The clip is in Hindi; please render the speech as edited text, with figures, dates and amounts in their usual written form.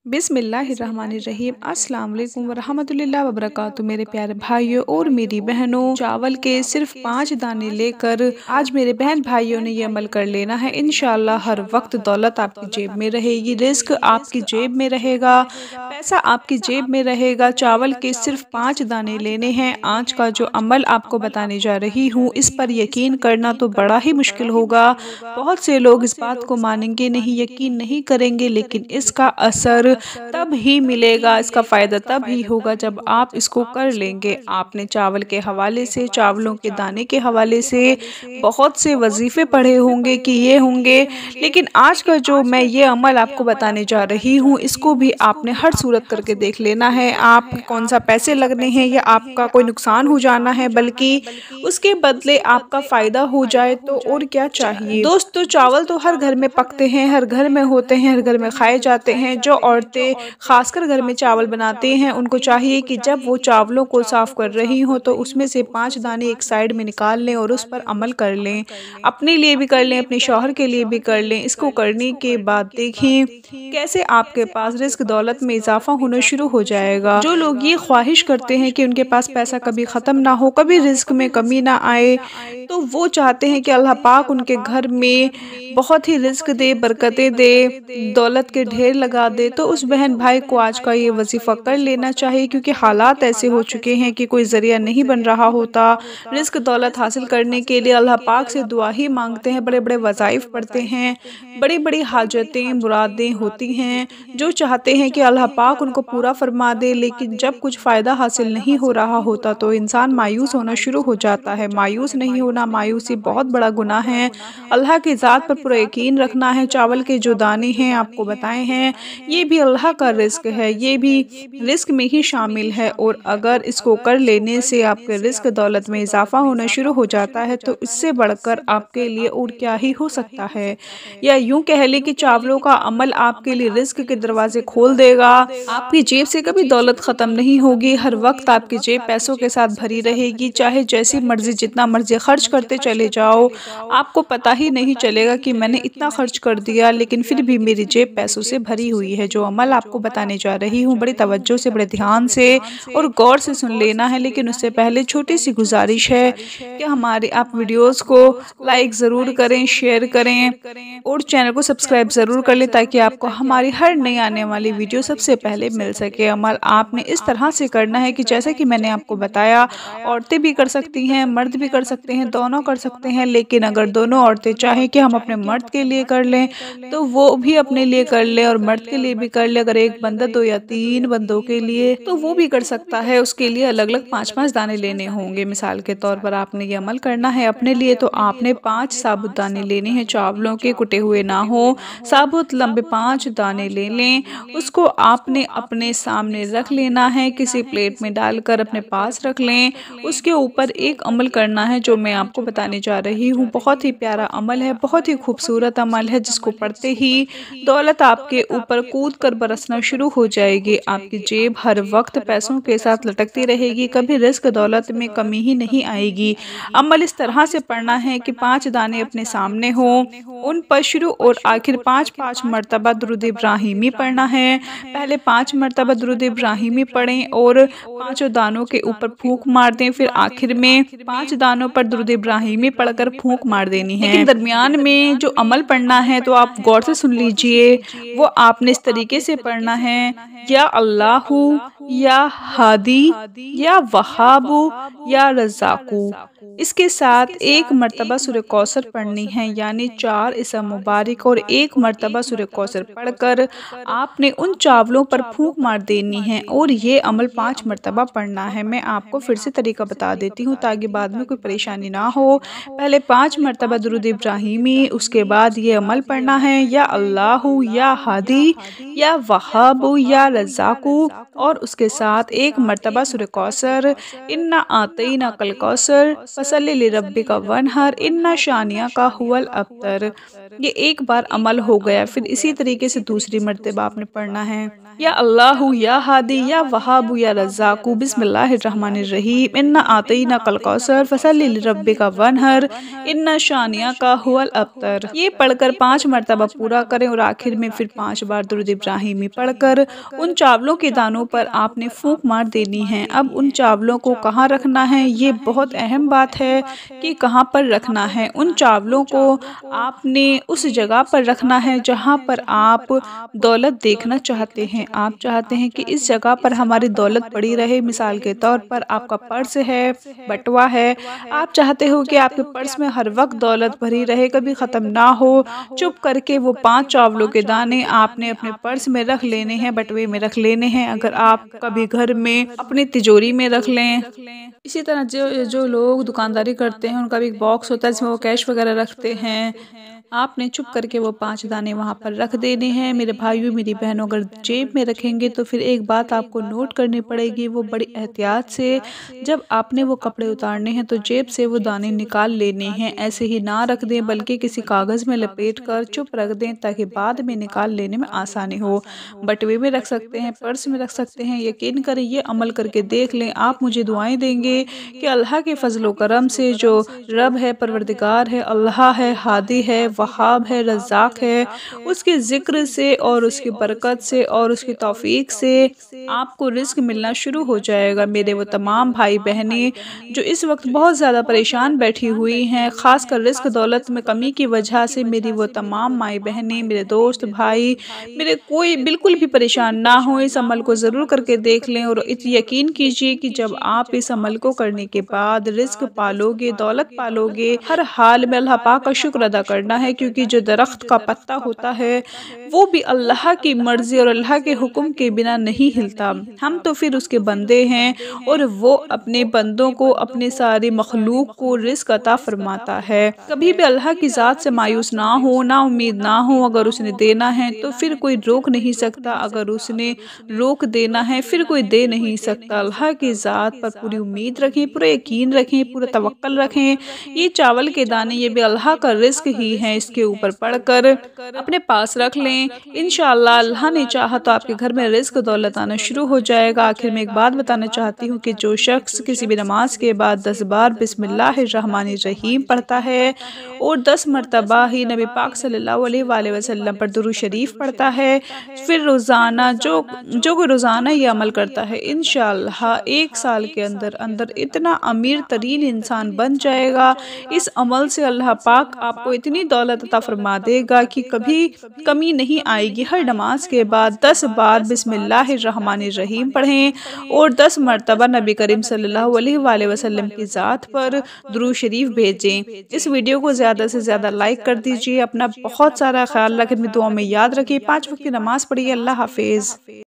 बिस्मिल्लाहिर्रहमानिर्रहीम अस्सलाम वालेकुम वरहमतुल्लाहि वबरकातुहू। मेरे प्यारे भाइयों और मेरी बहनों, चावल के सिर्फ 5 दाने लेकर आज मेरे बहन भाइयों ने ये अमल कर लेना है। इंशाअल्लाह हर वक्त दौलत आपकी जेब में रहेगी, रिस्क आपकी जेब में रहेगा, पैसा आपकी जेब में रहेगा। चावल के सिर्फ 5 दाने लेने हैं। आज का जो अमल आपको बताने जा रही हूँ, इस पर यकीन करना तो बड़ा ही मुश्किल होगा। बहुत से लोग इस बात को मानेंगे नहीं, यकीन नहीं करेंगे, लेकिन इसका असर तब ही मिलेगा, इसका फ़ायदा तब ही होगा जब आप इसको कर लेंगे। आपने चावल के हवाले से, चावलों के दाने के हवाले से बहुत से वजीफ़े पढ़े होंगे कि ये होंगे, लेकिन आज का जो मैं ये अमल आपको बताने जा रही हूँ, इसको भी आपने हर सूरत करके देख लेना है। आप कौन सा पैसे लगने हैं या आपका कोई नुकसान हो जाना है, बल्कि उसके बदले आपका फ़ायदा हो जाए तो और क्या चाहिए। दोस्तों, चावल तो हर घर में पकते हैं, हर घर में होते हैं, हर घर में खाए जाते हैं। जो औरतें खासकर घर में चावल बनाती हैं, उनको चाहिए कि जब वो चावलों को साफ़ कर रही हों तो उसमें से 5 दाने एक साइड में निकाल लें और उस पर अमल कर लें। अपने लिए भी कर लें, अपने शौहर के लिए भी कर लें। इसको करने के बाद देखें कैसे आपके पास रिस्क दौलत में इजाफा होना शुरू हो जाएगा। जो लोग ये ख्वाहिश करते हैं कि उनके पास पैसा कभी ख़त्म ना हो, कभी रिस्क में कमी ना आए, तो वो चाहते हैं कि अल्लाह पाक उनके घर में बहुत ही रिस्क दे, बरकतें दे, दौलत के ढेर लगा दे। तो उस बहन भाई को आज का ये वजीफ़ा कर लेना चाहिए, क्योंकि हालात ऐसे हो चुके हैं कि कोई ज़रिया नहीं बन रहा होता। रिस्क दौलत हासिल करने के लिए अल्लाह पाक से दुआ ही मांगते हैं, बड़े बड़े वज़ाइफ पढ़ते हैं, बड़ी बड़ी हाजतें मुरादें होती हैं, जो चाहते हैं कि अल्लाह पाक उनको पूरा फरमा दे। लेकिन जब कुछ फ़ायदा हासिल नहीं हो रहा होता तो इंसान मायूस होना शुरू हो जाता है। मायूस नहीं होना, मायूसी बहुत बड़ा गुनाह है। अल्लाह की ज़ात पर पूरा यकीन रखना है। चावल के जो दाने हैं आपको बताए हैं, ये भी अल्लाह का रिस्क है, ये भी रिस्क में ही शामिल है। और अगर इसको कर लेने से आपके रिस्क दौलत में इजाफा होना शुरू हो जाता है तो इससे बढ़कर आपके लिए और क्या ही हो सकता है। या यूं कह लें कि चावलों का अमल आपके लिए रिस्क के दरवाजे खोल देगा। आपकी जेब से कभी दौलत ख़त्म नहीं होगी, हर वक्त आपकी जेब पैसों के साथ भरी रहेगी। चाहे जैसी मर्जी जितना मर्जी खर्च करते चले जाओ, आपको पता ही नहीं चलेगा कि मैंने इतना खर्च कर दिया, लेकिन फिर भी मेरी जेब पैसों से भरी हुई है। जो अमल आपको बताने जा रही हूँ, बड़ी तवज्जो से, बड़े ध्यान से और गौर से सुन लेना है। लेकिन उससे पहले छोटी सी गुजारिश है कि हमारे आप वीडियोस को लाइक ज़रूर करें, शेयर करें और चैनल को सब्सक्राइब ज़रूर कर लें, ताकि आपको हमारी हर नई आने वाली वीडियो सबसे पहले मिल सके। अमल आपने इस तरह से करना है कि जैसे कि मैंने आपको बताया, औरतें भी कर सकती हैं, मर्द भी कर सकते हैं, दोनों कर सकते हैं। लेकिन अगर दोनों औरतें चाहें कि हम अपने मर्द के लिए कर लें तो वो भी अपने लिए कर ले और मर्द के लिए भी कर ले। अगर एक बंदा 2 या 3 बंदों के लिए तो वो भी कर सकता है। उसके लिए अलग अलग 5-5 दाने लेने होंगे। मिसाल के तौर पर आपने ये अमल करना है अपने लिए, तो आपने 5 साबुत दाने लेने हैं, चावलों के कुटे हुए ना हो, साबुत लंबे 5 दाने ले लें। उसको आपने अपने सामने रख लेना है, किसी प्लेट में डालकर अपने पास रख लें। उसके ऊपर एक अमल करना है जो मैं आपको बताने जा रही हूँ। बहुत ही प्यारा अमल है, बहुत ही खूबसूरत अमल है, जिसको पढ़ते ही दौलत आपके ऊपर कूद कर बरसना शुरू हो जाएगी। आपकी जेब हर वक्त पैसों के साथ लटकती रहेगी, कभी रिस्क दौलत में कमी ही नहीं आएगी। अमल इस तरह से पढ़ना है कि 5 दाने अपने सामने हो, उन पर शुरू और आखिर 5-5 मरतबा दुरूद इब्राहिमी पढ़ना है। पहले 5 मरतबा दुरूद इब्राहिमी पढ़ें और 5 दानों के ऊपर फूंक मार दें, फिर आखिर में 5 दानों पर दुरूद इब्राहिमी पढ़कर फूंक मार देनी है। लेकिन दरमियान में जो अमल पढ़ना है तो आप गौर से सुन लीजिए, वो आपने इस तरीके से पढ़ना है, या अल्लाहू, या हादी, या वहाबू, या रज़ाकू। इसके साथ एक मरतबा सूरह कौसर पढ़नी है, यानी 4 इसम मुबारक और एक मरतबा सूरह कौसर पढ़कर आपने उन चावलों पर फूंक मार देनी है और ये अमल 5 मरतबा पढ़ना है। मैं आपको फिर से तरीका बता देती हूँ ताकि बाद में कोई परेशानी ना हो। पहले 5 मरतबा दुरूद इब्राहिमी, उसके बाद ये अमल पढ़ना है, या अल्लाहू, या हादी, या वहाबू, या रज़ाकू, और उसके साथ एक मरतबा सूरह कौसर, इन्ना आतईना कल कौसर फसल्लि लिरब्बिका वनहर, इन्ना शानिया का हुवल अब्तर। ये एक बार अमल हो गया, फिर इसी तरीके से दूसरी मर्तबा आपने पढ़ना है। या अल्लाहु या हादी या वहाबु या रज़्ज़ाक़ु बिस्मिल्लाहिर्रहमानिर्रहीम इन्ना आतईना कल कौसर फसल्लि लिरब्बिका वन्हर इन्ना शानियाका हुवल अब्तर। ये पढ़कर 5 मरतबा पूरा करें और आखिर में फिर 5 बार दुरूद इब्राहिमी पढ़कर उन चावलों के दानों पर आपने फूंक मार देनी है। अब उन चावलों को कहाँ रखना है, ये बहुत अहम बात है कि कहाँ पर रखना है। उन चावलों को आपने उस जगह पर रखना है जहाँ पर आप दौलत देखना चाहते हैं। आप चाहते हैं कि इस जगह पर हमारी दौलत पड़ी रहे। मिसाल के तौर पर आपका पर्स है, बटुआ है, आप चाहते हो कि आपके पर्स में हर वक्त दौलत भरी रहे, कभी ख़त्म ना हो। चुप करके वो 5 चावलों के दाने आपने अपने पर्स में रख लेने हैं, बटुए में रख लेने हैं। अगर आप कभी घर में अपनी तिजोरी में रख लें। इसी तरह जो जो लोग दुकानदारी करते हैं उनका भी एक बॉक्स होता है जिसमें वो कैश वगैरह रखते हैं। आपने चुप करके वो 5 दाने वहाँ पर रख देने हैं। मेरे भाइयों मेरी बहनों, अगर जेब में रखेंगे तो फिर एक बात आपको नोट करनी पड़ेगी, वो बड़ी एहतियात से जब आपने वो कपड़े उतारने हैं तो जेब से वो दाने निकाल लेने हैं। ऐसे ही ना रख दें बल्कि किसी कागज़ में लपेट कर चुप रख दें ताकि बाद में निकाल लेने में आसानी हो। बटुए में रख सकते हैं, पर्स में रख सकते हैं। यकीन करें, ये अमल करके देख लें, आप मुझे दुआएं देंगे कि अल्लाह के फजल व करम से जो रब है, परवरदिगार है, अल्लाह है, हादी है, वहाब है, रज़्ज़ाक़ है, उसके ज़िक्र से और उसकी बरकत से और उसकी तौफ़ीक से आपको रिज़्क़ मिलना शुरू हो जाएगा। मेरे वो तमाम भाई बहनें जो इस वक्त बहुत ज़्यादा परेशान बैठी हुई हैं, ख़ासकर रिज़्क़ दौलत में कमी की वजह से, मेरी वो तमाम माई बहनें, मेरे दोस्त भाई, मेरे कोई बिल्कुल भी परेशान ना हो, इस अमल को ज़रूर करके देख लें। और यकीन कीजिए कि जब आप इस अमल को करने के बाद रिज़्क़ पालोगे, दौलत पालोगे, हर हाल में अल्लाह पाक का शुक्र अदा करना है, क्योंकि जो दरख्त का पत्ता होता है वो भी अल्लाह की मर्ज़ी और अल्लाह के हुक्म के बिना नहीं हिलता। हम तो फिर उसके बंदे हैं और वो अपने बंदों को, अपने सारे मखलूक को रिज़्क़ अता फरमाता है। कभी भी अल्लाह की ज़ात से मायूस ना हो, ना उम्मीद ना हो। अगर उसने देना है तो फिर कोई रोक नहीं सकता, अगर उसने रोक देना है फिर कोई दे नहीं सकता। अल्लाह की ज़ात पर पूरी उम्मीद रखें, पूरा यकीन रखें, पूरा तवक्कल रखें। ये चावल के दाने ये भी अल्लाह का रिज़्क़ ही है, इसके ऊपर पढ़कर अपने पास रख लें। इंशाअल्लाह अल्लाह ने चाहा तो आपके घर में रिज़्क़ दौलत आना शुरू हो जाएगा। आखिर में एक बात बताना चाहती हूँ कि जो शख्स किसी भी नमाज के बाद 10 बार बिस्मिल्लाहिर्रहमानिर्रहीम पढ़ता है और 10 मरतबा ही नबी पाक सल्लल्लाहु अलैहि वसल्लम पर दुरूद शरीफ पढ़ता है, फिर रोज़ाना जो कोई रोज़ाना ये अमल करता है, इंशाअल्लाह 1 साल के अंदर अंदर इतना अमीर तरीन इंसान बन जाएगा। इस अमल से अल्लाह पाक आपको इतनी दौलत अता फरमा देगा कि कभी कमी नहीं आएगी। हर नमाज के बाद 10 बार बिस्मिल्लाहिर्रहमानिर्रहीम पढ़ें और 10 मरतबा नबी करीम सल्लल्लाहु अलैहि वसल्लम की ज़ात पर दुरूद शरीफ भेजें। इस वीडियो को ज़्यादा से ज़्यादा लाइक कर दीजिए। अपना बहुत सारा ख्याल रखें, दुआ में याद रखिए। 5 वक्त की नमाज़ पढ़िए। अल्लाह हाफिज़।